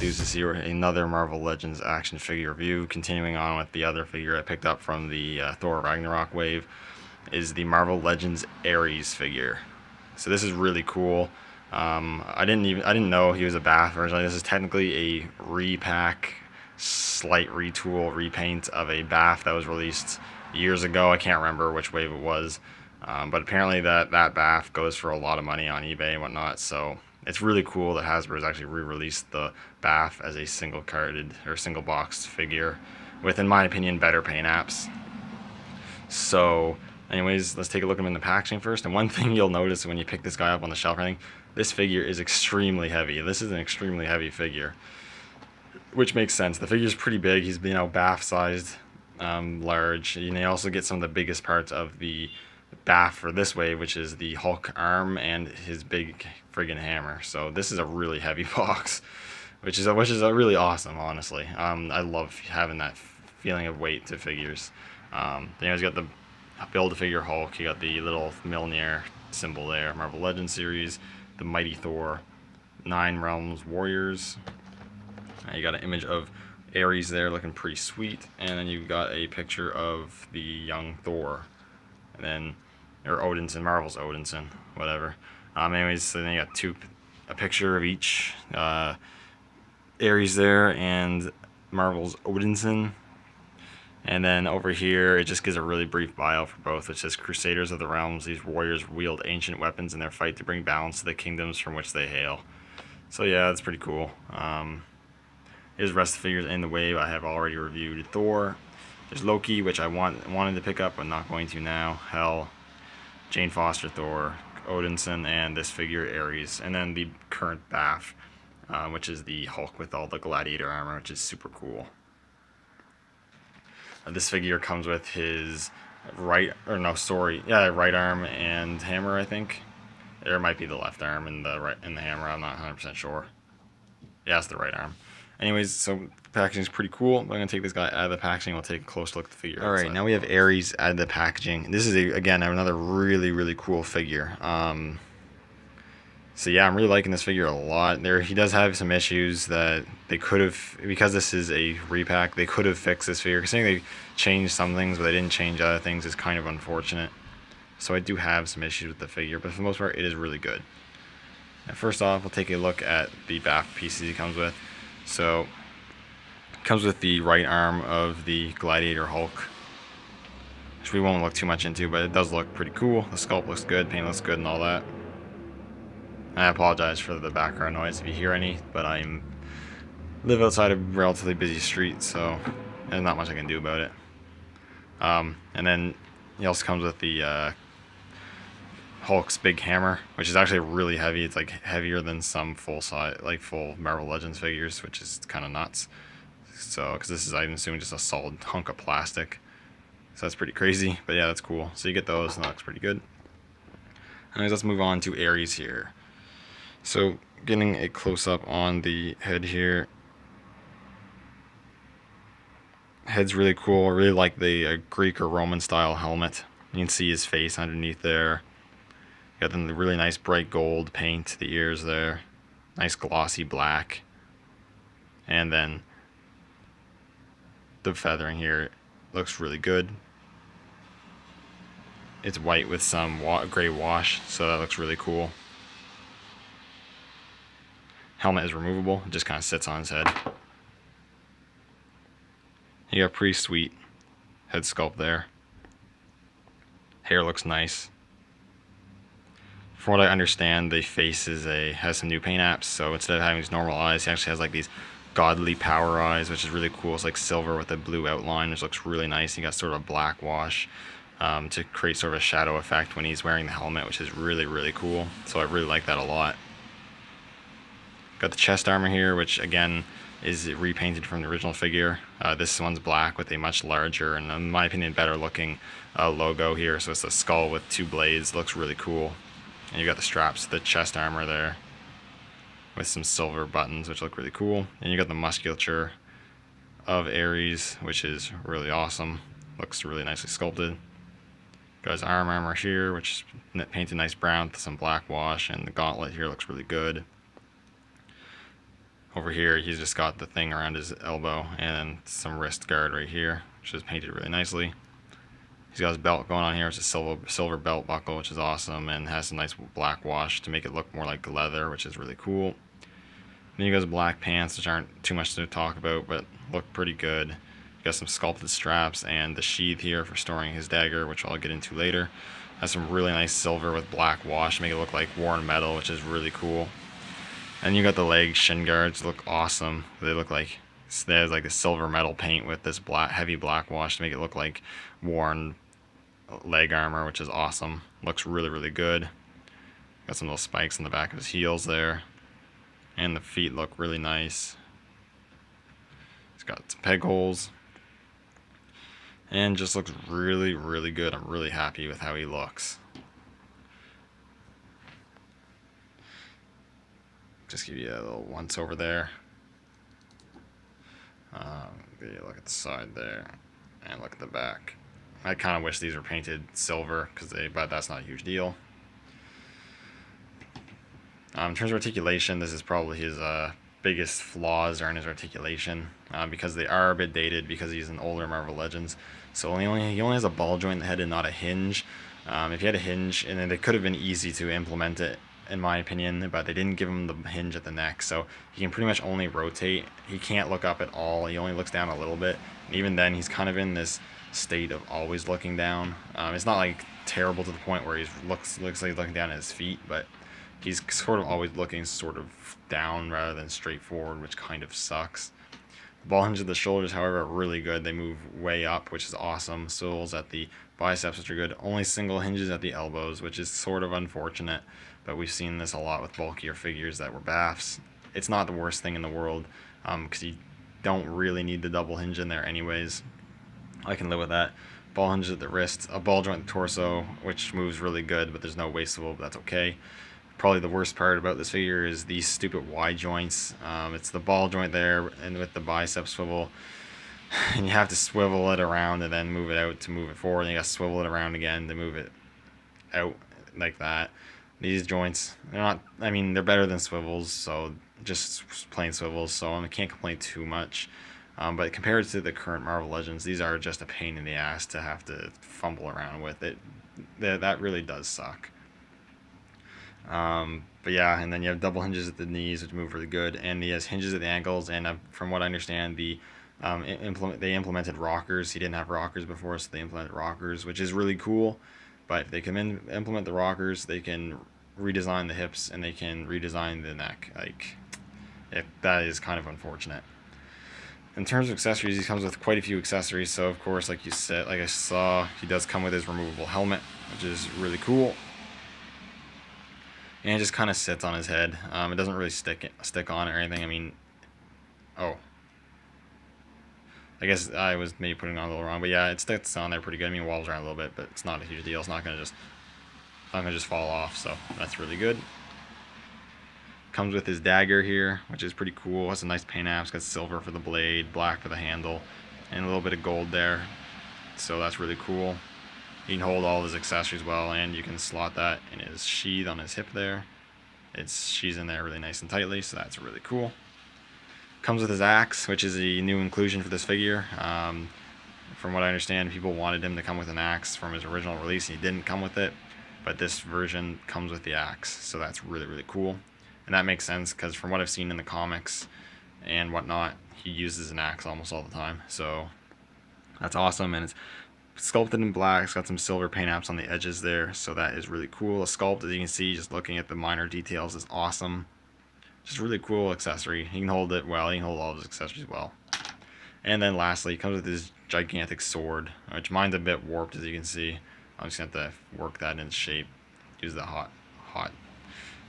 pleased to see another Marvel Legends action figure review. Continuing on with the other figure I picked up from the Thor Ragnarok wave is the Marvel Legends Ares figure. So this is really cool. I didn't know he was a BAF originally. This is technically a repack, slight retool, repaint of a BAF that was released years ago. I can't remember which wave it was, but apparently that BAF goes for a lot of money on eBay and whatnot. So it's really cool that Hasbro has actually re-released the BAF as a single carded or single boxed figure with, in my opinion, better paint apps. So anyways, let's take a look at him in the packaging first. And one thing you'll notice when you pick this guy up on the shelf or anything, this figure is extremely heavy. This is an extremely heavy figure, which makes sense. The figure's pretty big. He's, BAF sized, large. You also get some of the biggest parts of the BAF for this wave, which is the Hulk arm and his big friggin' hammer. So this is a really heavy box, which is really awesome, honestly. I love having that feeling of weight to figures. Then he's got the Build-A-Figure Hulk. You got the little Mjolnir symbol there, Marvel Legends series, the Mighty Thor, 9 Realms Warriors. You got an image of Ares there looking pretty sweet, and then you've got a picture of the young Thor, and then, or Odinson, Marvel's Odinson, whatever. Anyways, so then you got a picture of each Ares there and Marvel's Odinson. And then over here, it just gives a really brief bio for both. It says, Crusaders of the Realms, these warriors wield ancient weapons in their fight to bring balance to the kingdoms from which they hail. So yeah, that's pretty cool. Here's the rest of the figures in the wave. I have already reviewed Thor. There's Loki, which I wanted to pick up, but not going to now. Hell, Jane Foster Thor, Odinson, and this figure Ares. And then the current BAF, which is the Hulk with all the gladiator armor, which is super cool. This figure comes with his right arm and hammer, I think. There might be the left arm and the hammer. I'm not 100% sure. Yeah, it's the right arm. Anyways, so the packaging is pretty cool. I'm going to take this guy out of the packaging. We'll take a close look at the figure. All right, now we have Ares out of the packaging. This is, again, another really, really cool figure. So yeah, I'm really liking this figure a lot. He does have some issues that they could have, because this is a repack, they could have fixed this figure. Because they changed some things, but they didn't change other things is kind of unfortunate. So I do have some issues with the figure, but for the most part, it is really good. And first off, we'll take a look at the BAF pieces he comes with. So, it comes with the right arm of the Gladiator Hulk, which we won't look too much into, but it does look pretty cool. The sculpt looks good, paint looks good, and all that. I apologize for the background noise if you hear any, but I live outside a relatively busy street, so there's not much I can do about it. And then he also comes with the Hulk's big hammer, which is actually really heavy. It's like heavier than some full Marvel Legends figures, which is kind of nuts. So, because this is, I'm assuming, just a solid hunk of plastic. So that's pretty crazy, but yeah, that's cool. So you get those, and that looks pretty good. Anyways, let's move on to Ares here. So, getting a close-up on the head here. Head's really cool. I really like the Greek or Roman style helmet. You can see his face underneath there. Got the really nice bright gold paint, the ears there. Nice glossy black. And then the feathering here looks really good. It's white with some gray wash, so that looks really cool. Helmet is removable, it just kind of sits on his head. You got a pretty sweet head sculpt there. Hair looks nice. From what I understand, the face has some new paint apps, so instead of having these normal eyes, he actually has like these godly power eyes, which is really cool. It's like silver with a blue outline, which looks really nice. You got sort of a black wash to create sort of a shadow effect when he's wearing the helmet, which is really, really cool. So I really like that a lot. Got the chest armor here, which again is repainted from the original figure. This one's black with a much larger and, in my opinion, better looking logo here. So it's a skull with 2 blades. Looks really cool. And you got the straps, the chest armor there, with some silver buttons, which look really cool. And you got the musculature of Ares, which is really awesome. Looks really nicely sculpted. Got his armor here, which is painted nice brown with some black wash, and the gauntlet here looks really good. Over here, he's just got the thing around his elbow and some wrist guard right here, which is painted really nicely. He's got his belt going on here. It's a silver belt buckle, which is awesome, and has some nice black wash to make it look more like leather, which is really cool. Then you got his black pants, which aren't too much to talk about, but look pretty good. You got some sculpted straps and the sheath here for storing his dagger, which I'll get into later. Has some really nice silver with black wash to make it look like worn metal, which is really cool. And you got the leg Shin Guards, look awesome. They look like there's like the silver metal paint with this heavy black wash to make it look like worn leg armor, which is awesome. Looks really good. Got some little spikes in the back of his heels there, and the feet look really nice. He's got some peg holes, and just looks really good. I'm really happy with how he looks. Just give you a little once over there. Look at the side there, and look at the back. I kind of wish these were painted silver, but that's not a huge deal. In terms of articulation, this is probably his biggest flaws are in his articulation, because they are a bit dated because he's an older Marvel Legends. So he only has a ball joint in the head and not a hinge. If he had a hinge, and then it could have been easy to implement it, in my opinion, but they didn't give him the hinge at the neck, so he can pretty much only rotate. He can't look up at all. He only looks down a little bit, and even then he's kind of in this state of always looking down. It's not like terrible to the point where he looks like he's looking down at his feet, but he's sort of always looking sort of down rather than straight forward, which kind of sucks. The ball hinges of the shoulders, however, are really good. They move way up, which is awesome. Swivels at the biceps, which are good. Only single hinges at the elbows, which is sort of unfortunate, but we've seen this a lot with bulkier figures that were BAFs. It's not the worst thing in the world, because you don't really need the double hinge in there anyways. I can live with that. Ball hinges at the wrist, a ball joint at the torso, which moves really good, but there's no waist swivel, but that's okay. Probably the worst part about this figure is these stupid Y joints. It's the ball joint there, and with the bicep swivel, and you have to swivel it around and then move it out to move it forward, and you got to swivel it around again to move it out like that. These joints, they're not, I mean, they're better than swivels, so just plain swivels, so I can't complain too much. But compared to the current Marvel Legends, these are just a pain in the ass to have to fumble around with. That really does suck. But yeah, and then you have double hinges at the knees, which move really good, and he has hinges at the ankles, and from what I understand, they implemented rockers. He didn't have rockers before, so they implemented rockers, which is really cool. But if they can implement the rockers, they can redesign the hips, and they can redesign the neck. That is kind of unfortunate. In terms of accessories, he comes with quite a few accessories. So of course, like I saw, he does come with his removable helmet, which is really cool. And it just kind of sits on his head. It doesn't really stick on or anything. I mean, I guess I was maybe putting it on a little wrong, but yeah, it sticks on there pretty good. I mean, it wobbles around a little bit, but it's not a huge deal. It's not gonna just fall off, so that's really good. Comes with his dagger here, which is pretty cool. Has a nice paint apps. Got silver for the blade, black for the handle, and a little bit of gold there. So that's really cool. He can hold all of his accessories well, and you can slot that in his sheath on his hip there. She's in there really nice and tightly, so that's really cool. Comes with his axe, which is a new inclusion for this figure. From what I understand, people wanted him to come with an axe from his original release. He didn't come with it, but this version comes with the axe, so that's really cool. And that makes sense, because from what I've seen in the comics and whatnot, he uses an axe almost all the time, so that's awesome. And it's sculpted in black. It's got some silver paint apps on the edges there, so that is really cool. A sculpt, as you can see, just looking at the minor details, is awesome. Just really cool accessory. He can hold it well. He can hold all of his accessories well. And then lastly, he comes with his gigantic sword, which mine's a bit warped, as you can see. I'm just going to have to work that into shape. Use the hot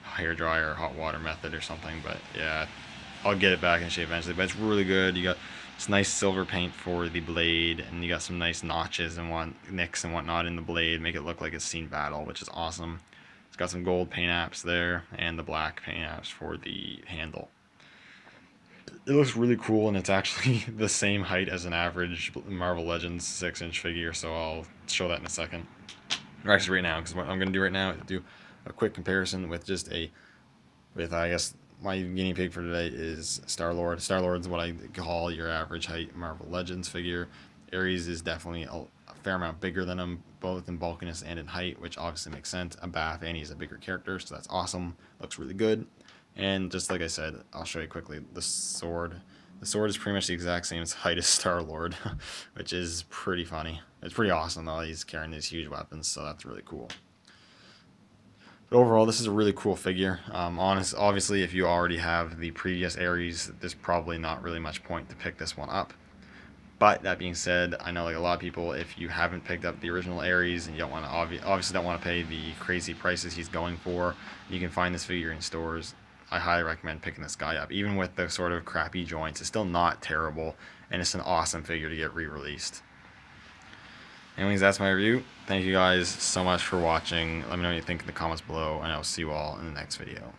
hair dryer or hot water method or something, but yeah, I'll get it back in shape eventually. But it's really good. You got this nice silver paint for the blade, and you got some nice notches and nicks and whatnot in the blade, make it look like it's seen battle, which is awesome. It's got some gold paint apps there and the black paint apps for the handle. It looks really cool, and it's actually the same height as an average Marvel Legends 6-inch figure, so I'll show that in a second. Or actually right now, because what I'm going to do right now is do a quick comparison with I guess my guinea pig for today is Star-Lord. Star-Lord's what I call your average height Marvel Legends figure. Ares is definitely a fair amount bigger than him, both in bulkiness and in height, which obviously makes sense. I'm Bath, and he's a bigger character, so that's awesome. Looks really good. And just like I said, I'll show you quickly the sword. The sword is pretty much the exact same height as Star-Lord, which is pretty funny. It's pretty awesome, though. He's carrying these huge weapons, so that's really cool. But overall, this is a really cool figure. Obviously, if you already have the previous Ares, there's probably not really much point to pick this one up. But that being said, I know like a lot of people, if you haven't picked up the original Ares and you don't want to obviously don't want to pay the crazy prices he's going for, you can find this figure in stores. I highly recommend picking this guy up. Even with the sort of crappy joints, it's still not terrible, and it's an awesome figure to get re-released. Anyways, that's my review. Thank you guys so much for watching. Let me know what you think in the comments below, and I'll see you all in the next video.